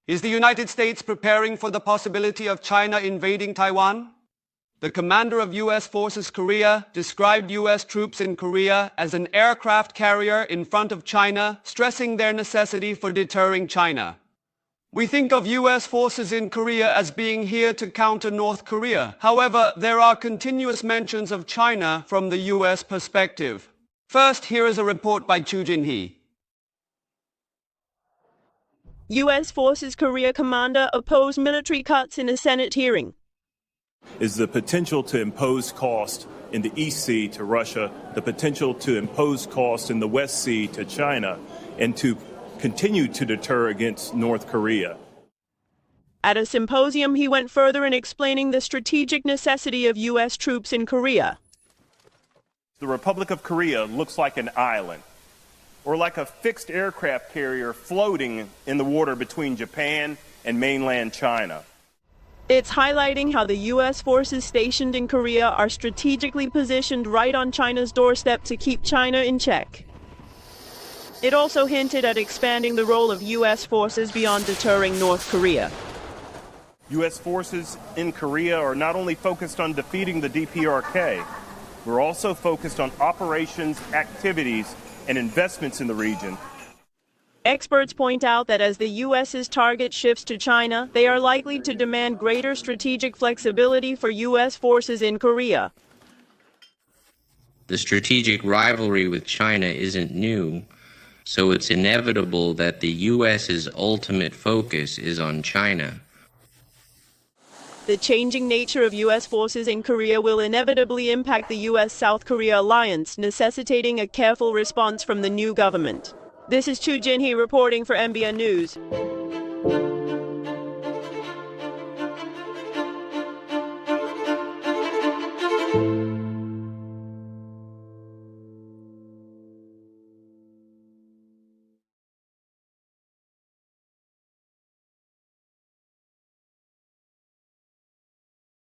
Is the United States preparing for the possibility of China invading Taiwan? The commander of U.S. Forces Korea described U.S. troops in Korea as an aircraft carrier in front of China, stressing their necessity for deterring China. We think of U.S. forces in Korea as being here to counter North Korea. However, there are continuous mentions of China from the U.S. perspective. First, here is a report by Chu Jin-hee. U.S. Forces Korea commander opposed military cuts in a Senate hearing. Is the potential to impose cost in the East Sea to Russia, the potential to impose cost in the West Sea to China, and to continue to deter against North Korea. At a symposium, he went further in explaining the strategic necessity of U.S. troops in Korea. The Republic of Korea looks like an island, or like a fixed aircraft carrier floating in the water between Japan and mainland China. It's highlighting how the U.S. forces stationed in Korea are strategically positioned right on China's doorstep to keep China in check. It also hinted at expanding the role of U.S. forces beyond deterring North Korea. U.S. forces in Korea are not only focused on defeating the DPRK, we're also focused on operations, activities, and investments in the region. Experts point out that as the U.S.'s target shifts to China, they are likely to demand greater strategic flexibility for U.S. forces in Korea. The strategic rivalry with China isn't new, so it's inevitable that the U.S.'s ultimate focus is on China. The changing nature of U.S. forces in Korea will inevitably impact the U.S.-South Korea alliance, necessitating a careful response from the new government. This is Chu Jin-hee reporting for MBN News.